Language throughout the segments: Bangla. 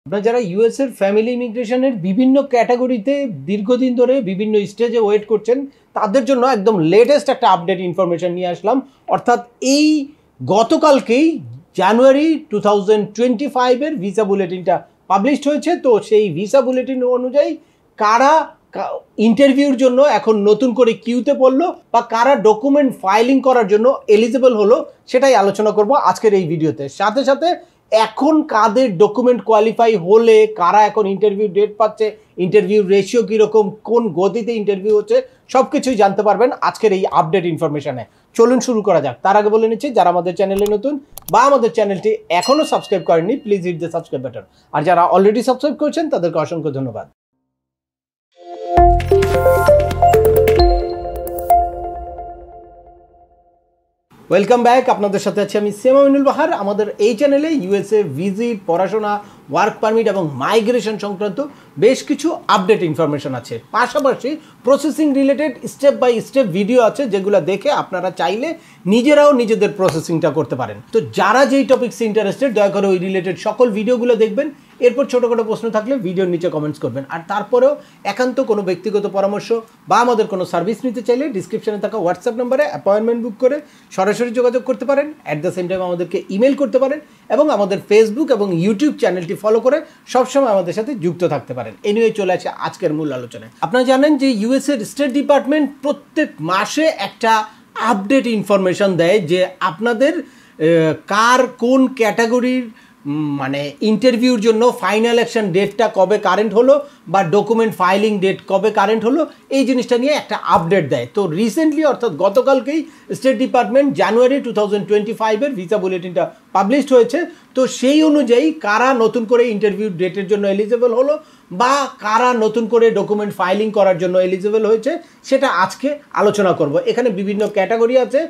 আপনারা যারা ইউএস এর ফ্যামিলি ইমিগ্রেশনের বিভিন্ন ক্যাটাগরিতে দীর্ঘদিন ধরে বিভিন্ন স্টেজে ওয়েট করছেন তাদের জন্য একদম লেটেস্ট একটা আপডেট ইনফরমেশন নিয়ে আসলাম। অর্থাৎ এই গতকালকেই জানুয়ারি 2025-এর ভিসা বুলেটিনটা পাবলিশড হয়েছে। তো সেই ভিসা বুলেটিন অনুযায়ী কারা ইন্টারভিউর জন্য এখন নতুন করে কিউতে পড়লো বা কারা ডকুমেন্ট ফাইলিং করার জন্য এলিজিবল হলো সেটাই আলোচনা করব আজকের এই ভিডিওতে। সাথে সাথে এখন কাদের ডকুমেন্ট কোয়ালিফাই হলে কারা এখন ইন্টারভিউ ডেট পাচ্ছে, ইন্টারভিউ রেশিও কীরকম, কোন গতিতে ইন্টারভিউ হচ্ছে, সব কিছুই জানতে পারবেন আজকের এই আপডেট ইনফরমেশনে। চলুন শুরু করা যাক। তার আগে বলে নিচ্ছি, যারা আমাদের চ্যানেলে নতুন বা আমাদের চ্যানেলটি এখনও সাবস্ক্রাইব করেননি please hit the subscribe button, আর যারা অলরেডি সাবস্ক্রাইব করেছেন তাদেরকে অসংখ্য ধন্যবাদ। Welcome back. আপনাদের সাথে আছি আমি সেম আমিনুল বাহার। আমাদের এই চ্যানেলে ইউএসএ ভিজিট, পড়াশোনা, ওয়ার্ক পারমিট এবং মাইগ্রেশন সংক্রান্ত বেশ কিছু আপডেট ইনফরমেশন আছে। পাশাপাশি processing related step by step video আছে যেগুলো দেখে আপনারা চাইলে নিজেরাও নিজেদের প্রসেসিংটা করতে পারেন। তো যারা যেই টপিকসে ইন্টারেস্টেড দয়া করে ওই রিলেটেড সকল ভিডিওগুলো দেখবেন। এরপর ছোটোখাটো প্রশ্ন থাকলে ভিডিওর নিচে কমেন্টস করবেন। আর তারপরেও একান্ত কোনো ব্যক্তিগত পরামর্শ বা আমাদের কোনো সার্ভিস নিতে চাইলে ডিসক্রিপশনে থাকা হোয়াটসঅ্যাপ নাম্বারে অ্যাপয়েন্টমেন্ট বুক করে সরাসরি যোগাযোগ করতে পারেন। অ্যাট দ্য সেম টাইম আমাদেরকে ইমেল করতে পারেন এবং আমাদের ফেসবুক এবং ইউটিউব চ্যানেলটি ফলো করে সবসময় আমাদের সাথে যুক্ত থাকতে পারেন। এনিওয়ে চলে আসে আজকের মূল আলোচনায়। আপনারা জানেন যে ইউএসএর স্টেট ডিপার্টমেন্ট প্রত্যেক মাসে একটা আপডেট ইনফরমেশন দেয় যে আপনাদের কার কোন ক্যাটাগরির মানে ইন্টারভিউর জন্য ফাইনাল অ্যাকশন ডেটটা কবে কারেন্ট হলো বা ডকুমেন্ট ফাইলিং ডেট কবে কারেন্ট হলো, এই জিনিসটা নিয়ে একটা আপডেট দেয়। তো রিসেন্টলি অর্থাৎ গতকালকেই স্টেট ডিপার্টমেন্ট জানুয়ারি 2025-এর ভিসা বুলেটিনটা পাবলিশড হয়েছে। তো সেই অনুযায়ী কারা নতুন করে ইন্টারভিউ ডেটের জন্য এলিজিবল হলো বা কারা নতুন করে ডকুমেন্ট ফাইলিং করার জন্য এলিজিবল হয়েছে সেটা আজকে আলোচনা করব। এখানে বিভিন্ন ক্যাটাগরি আছে,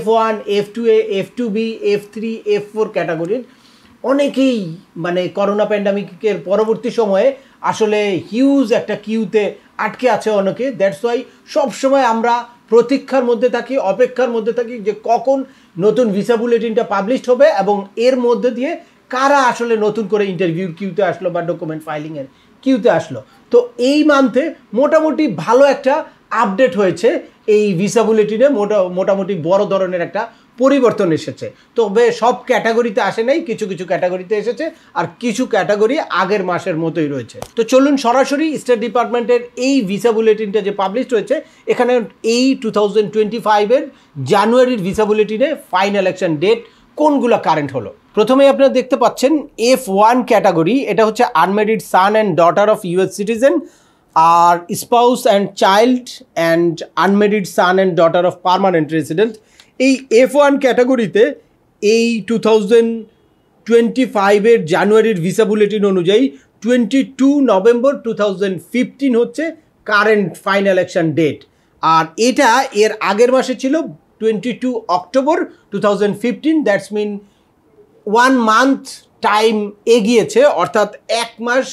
F1, F2A, F2B, F3, F4 ক্যাটাগরির। অনেকেই মানে করোনা প্যান্ডামিকের পরবর্তী সময়ে আসলে হিউজ একটা কিউতে আটকে আছে অনেকে। দ্যাটস ওয়াই সবসময় আমরা প্রতীক্ষার মধ্যে থাকি, অপেক্ষার মধ্যে থাকি যে কখন নতুন ভিসা বুলেটিনটা পাবলিশড হবে এবং এর মধ্যে দিয়ে কারা আসলে নতুন করে ইন্টারভিউর কিউতে আসলো বা ডকুমেন্ট ফাইলিংয়ের কিউতে আসলো। তো এই মান্থে মোটামুটি ভালো একটা আপডেট হয়েছে এই ভিসা বুলেটিনে। মোটামুটি বড় ধরনের একটা পরিবর্তন এসেছে। তবে সব ক্যাটাগরিতে আসে নাই, কিছু কিছু ক্যাটাগরিতে এসেছে আর কিছু ক্যাটাগরি আগের মাসের মতোই রয়েছে। তো চলুন সরাসরি স্টেট ডিপার্টমেন্টের এই ভিসা বুলেটিনটা যে পাবলিশড হয়েছে এখানে এই 2025-এর জানুয়ারির ভিসা বুলেটিনে ফাইনাল অ্যাকশন ডেট কোনগুলো কারেন্ট হলো। প্রথমে আপনারা দেখতে পাচ্ছেন F1 ক্যাটাগরি, এটা হচ্ছে unmarried son and daughter of US citizen, আর spouse and child and unmarried son and daughter of permanent resident. এই F1 ক্যাটাগরিতে এই 2025-এর জানুয়ারির ভিসা বুলেটিন অনুযায়ী 22 নভেম্বর 2015 হচ্ছে কারেন্ট ফাইনাল অ্যাকশন ডেট। আর এটা এর আগের মাসে ছিল 22 October 2015। That's mean 1 month time এগিয়েছে, অর্থাৎ এক মাস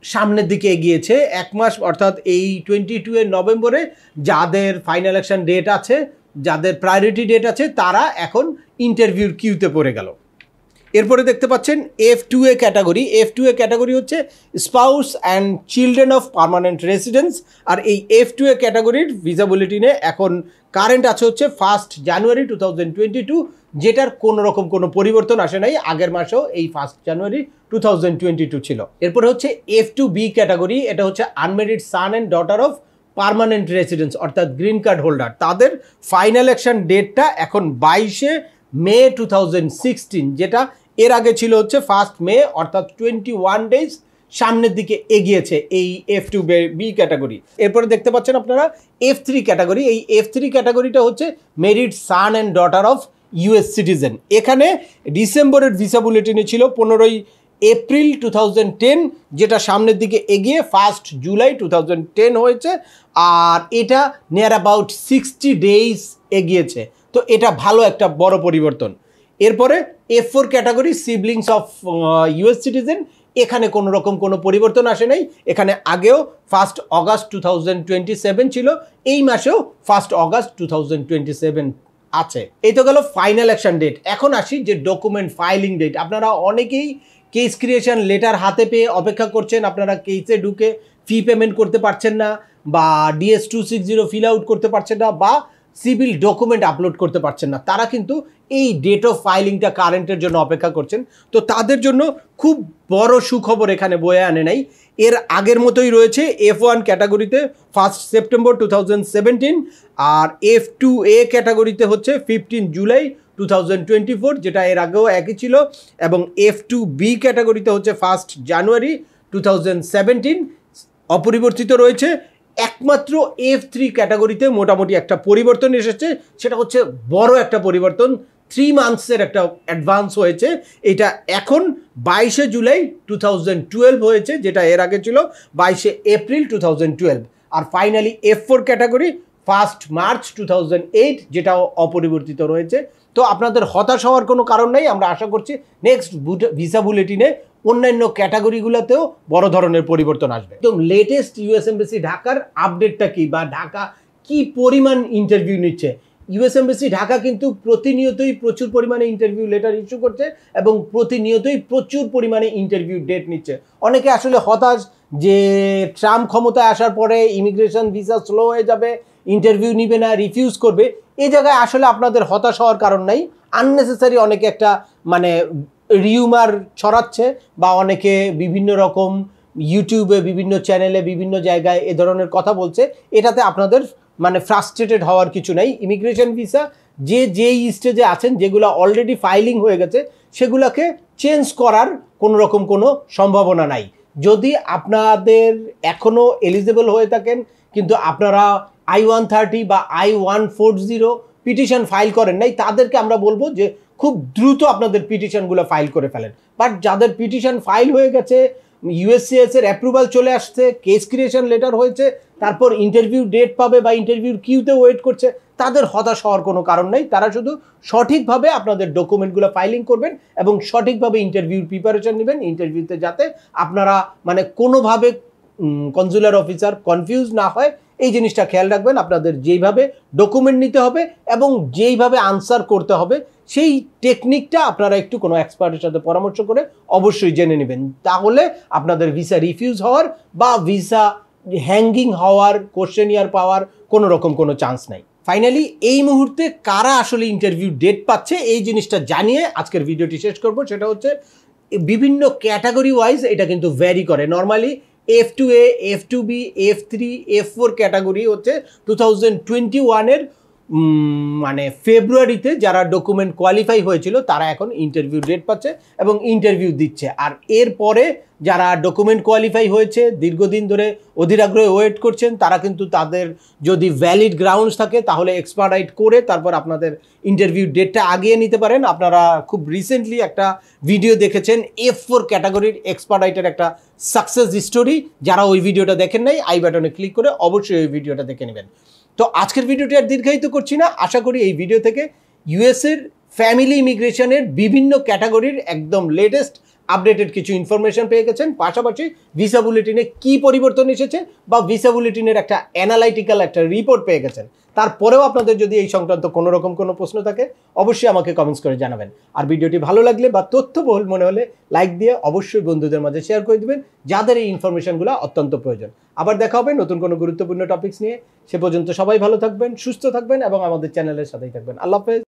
সামনের দিকে এগিয়েছে। এক মাস অর্থাৎ এই 22 নভেম্বরে যাদের ফাইনাল অ্যাকশন ডেট আছে, যাদের প্রায়োরিটি ডেট আছে, তারা এখন ইন্টারভিউর কিউতে পড়ে গেল। এরপরে দেখতে পাচ্ছেন F2A ক্যাটাগরি। F2A ক্যাটাগরি হচ্ছে spouse and children of permanent residence. আর এই F2A ক্যাটাগরির ভিসা বুলেটিনে এখন কারেন্ট আছে হচ্ছে 1 জানুয়ারি 2022, যেটার কোনো রকম কোনো পরিবর্তন আসে নাই। আগের মাসেও এই 1 জানুয়ারি 2022 ছিল। এরপরে হচ্ছে F2B ক্যাটাগরি, এটা হচ্ছে unmarried son and daughter of permanent residence অর্থাৎ গ্রিন কার্ড হোল্ডার। তাদের ফাইনাল অ্যাকশন ডেটটা এখন 22 মে 2016, যেটা এর আগে ছিল হচ্ছে 1 মে, অর্থাৎ 21 ডেজ সামনের দিকে এগিয়েছে এই F2B ক্যাটাগরি। এরপরে দেখতে পাচ্ছেন আপনারা F3 ক্যাটাগরি। এই F3 ক্যাটাগরিটা হচ্ছে married son and daughter of US citizen. এখানে ডিসেম্বরের ভিসা বুলেটিনে ছিল 15 এপ্রিল 2010, যেটা সামনের দিকে এগিয়ে 1 জুলাই 2010 হয়েছে। আর এটা নিয়ার অ্যাবাউট 60 ডেজ এগিয়েছে। তো এটা ভালো একটা বড় পরিবর্তন। এরপরে F4 category siblings of US citizen, এখানে কোনো রকম কোনো পরিবর্তন আসে নাই। এখানে আগেও 1 অগাস্ট 2027 ছিল, এই মাসেও 1 অগাস্ট 2027 আছে। এই তো গেল ফাইনাল অ্যাকশন ডেট। এখন আসি যে ডকুমেন্ট ফাইলিং ডেট। আপনারা অনেকেই কেস ক্রিয়েশন লেটার হাতে পেয়ে অপেক্ষা করছেন, আপনারা কেসে ঢুকে ফি পেমেন্ট করতে পারছেন না, বা DS-260 ফিল আউট করতে পারছেন না, বা সিভিল ডকুমেন্ট আপলোড করতে পারছেন না, তারা কিন্তু এই ডেট অফ ফাইলিংটা কারেন্টের জন্য অপেক্ষা করছেন। তো তাদের জন্য খুব বড় সুখবর এখানে বয়ে আনে নাই। এর আগের মতোই রয়েছে F1 ক্যাটাগরিতে 1 সেপ্টেম্বর 2017, আর F2A ক্যাটাগরিতে হচ্ছে 15 জুলাই 2024, যেটা এর আগেও একই ছিল, এবং F2B ক্যাটাগরিতে হচ্ছে 1 জানুয়ারি 2017 অপরিবর্তিত রয়েছে। একমাত্র F3 ক্যাটাগরিতে মোটামুটি একটা পরিবর্তন এসেছে, সেটা হচ্ছে বড় একটা পরিবর্তন, 3 মান্থসের একটা অ্যাডভান্স হয়েছে। এটা এখন 22 জুলাই 2012 হয়েছে, যেটা এর আগে ছিল 22 এপ্রিল 2012। আর ফাইনালি F4 ক্যাটাগরি 1 মার্চ 2008, যেটাও অপরিবর্তিত রয়েছে। তো আপনাদের হতাশ হওয়ার কোনো কারণ নেই, আমরা আশা করছি নেক্সট ভিসা বুলেটিনে অন্যান্য ক্যাটাগরিগুলোতেও বড় ধরনের পরিবর্তন আসবে। একদম লেটেস্ট ইউএস এমবাসি ঢাকার আপডেটটা কি, বা ঢাকা কি পরিমাণ ইন্টারভিউ নিচ্ছে। ইউএস এমবাসি ঢাকা কিন্তু প্রতিনিয়তই প্রচুর পরিমাণে ইন্টারভিউ লেটার ইস্যু করছে এবং প্রতিনিয়তই প্রচুর পরিমাণে ইন্টারভিউ ডেট নিচ্ছে। অনেকে আসলে হতাশ যে ট্রাম্প ক্ষমতায় আসার পরে ইমিগ্রেশন ভিসা স্লো হয়ে যাবে, ইন্টারভিউ নিবে না, রিফিউজ করবে। এই জায়গায় আসলে আপনাদের হতাশ হওয়ার কারণ নাই। আননেসেসারি অনেকে একটা মানে রিউমার ছড়াচ্ছে, বা অনেকে বিভিন্ন রকম ইউটিউবে বিভিন্ন চ্যানেলে বিভিন্ন জায়গায় এ ধরনের কথা বলছে। এটাতে আপনাদের মানে ফ্রাস্ট্রেটেড হওয়ার কিছু নাই। ইমিগ্রেশন ভিসা যেই স্টেজে আছেন, যেগুলো অলরেডি ফাইলিং হয়ে গেছে, সেগুলোকে চেঞ্জ করার কোনো রকম কোনো সম্ভাবনা নাই। যদি আপনাদের এখনও এলিজেবল হয়ে থাকেন কিন্তু আপনারা I-130 বা I-140 পিটিশন ফাইল করেন নাই, তাদেরকে আমরা বলবো যে খুব দ্রুত আপনাদের পিটিশনগুলো ফাইল করে ফেলেন। বাট যাদের পিটিশন ফাইল হয়ে গেছে, USCIS এর অ্যাপ্রুভাল চলে আসছে, কেস ক্রিয়েশন লেটার হয়েছে, তারপর ইন্টারভিউ ডেট পাবে বা ইন্টারভিউর কিউতে ওয়েট করছে, তাদের হতাশ হওয়ার কোনো কারণ নেই। তারা শুধু সঠিকভাবে আপনাদের ডকুমেন্টগুলো ফাইলিং করবেন এবং সঠিকভাবে ইন্টারভিউর প্রিপারেশন নেবেন, ইন্টারভিউতে যাতে আপনারা মানে কোনোভাবে কনসুলার অফিসার কনফিউজ না হয়, এই জিনিসটা খেয়াল রাখবেন। আপনাদের যেইভাবে ডকুমেন্ট নিতে হবে এবং যেইভাবে আনসার করতে হবে, সেই টেকনিকটা আপনারা একটু কোনো এক্সপার্টের সাথে পরামর্শ করে অবশ্যই জেনে নেবেন। তাহলে আপনাদের ভিসা রিফিউজ হওয়ার বা ভিসা হ্যাঙ্গিং হওয়ার, কোশ্চেনিয়ার পাওয়ার কোনো রকম কোনো চান্স নাই। ফাইনালি এই মুহূর্তে কারা আসলে ইন্টারভিউ ডেট পাচ্ছে, এই জিনিসটা জানিয়ে আজকের ভিডিওটি শেষ করব। সেটা হচ্ছে বিভিন্ন ক্যাটাগরি ওয়াইজ এটা কিন্তু ভ্যারি করে। Normally F2A, F2B, F3, F4 category হচ্ছে 2021-এর মানে ফেব্রুয়ারিতে যারা ডকুমেন্ট কোয়ালিফাই হয়েছিল তারা এখন ইন্টারভিউ ডেট পাচ্ছে এবং ইন্টারভিউ দিচ্ছে। আর এরপরে যারা ডকুমেন্ট কোয়ালিফাই হয়েছে, দীর্ঘদিন ধরে অধীর আগ্রহে ওয়েট করছেন, তারা কিন্তু তাদের যদি ভ্যালিড গ্রাউন্ডস থাকে তাহলে এক্সপার্টাইট করে তারপর আপনাদের ইন্টারভিউ ডেটটা আগিয়ে নিতে পারেন। আপনারা খুব রিসেন্টলি একটা ভিডিও দেখেছেন F4 ক্যাটাগরির এক্সপার্টাইটের একটা সাকসেস স্টোরি। যারা ওই ভিডিওটা দেখেন নাই, আই বাটনে ক্লিক করে অবশ্যই ওই ভিডিওটা দেখে নেবেন। তো আজকের ভিডিওটি আর দীর্ঘায়িত করছি না। আশা করি এই ভিডিও থেকে ইউএসের ফ্যামিলি ইমিগ্রেশনের বিভিন্ন ক্যাটাগরির একদম লেটেস্ট আপডেটেড কিছু ইনফরমেশন পেয়ে গেছেন। পাশাপাশি ভিসা বুলেটিনে কি পরিবর্তন এসেছে বা ভিসা বুলেটিনের একটা অ্যানালাইটিক্যাল একটা রিপোর্ট পেয়ে গেছেন। তারপরেও আপনাদের যদি এই সংক্রান্ত কোনো রকম কোনো প্রশ্ন থাকে অবশ্যই আমাকে কমেন্টস করে জানাবেন। আর ভিডিওটি ভালো লাগলে বা তথ্যবহুল মনে হলে লাইক দিয়ে অবশ্যই বন্ধুদের মাঝে শেয়ার করে দিবেন, যাদের এই ইনফরমেশনগুলো অত্যন্ত প্রয়োজন। আবার দেখা হবে নতুন কোনো গুরুত্বপূর্ণ টপিকস নিয়ে। সে পর্যন্ত সবাই ভালো থাকবেন, সুস্থ থাকবেন এবং আমাদের চ্যানেলের সাথেই থাকবেন। আল্লাহ হাফেজ।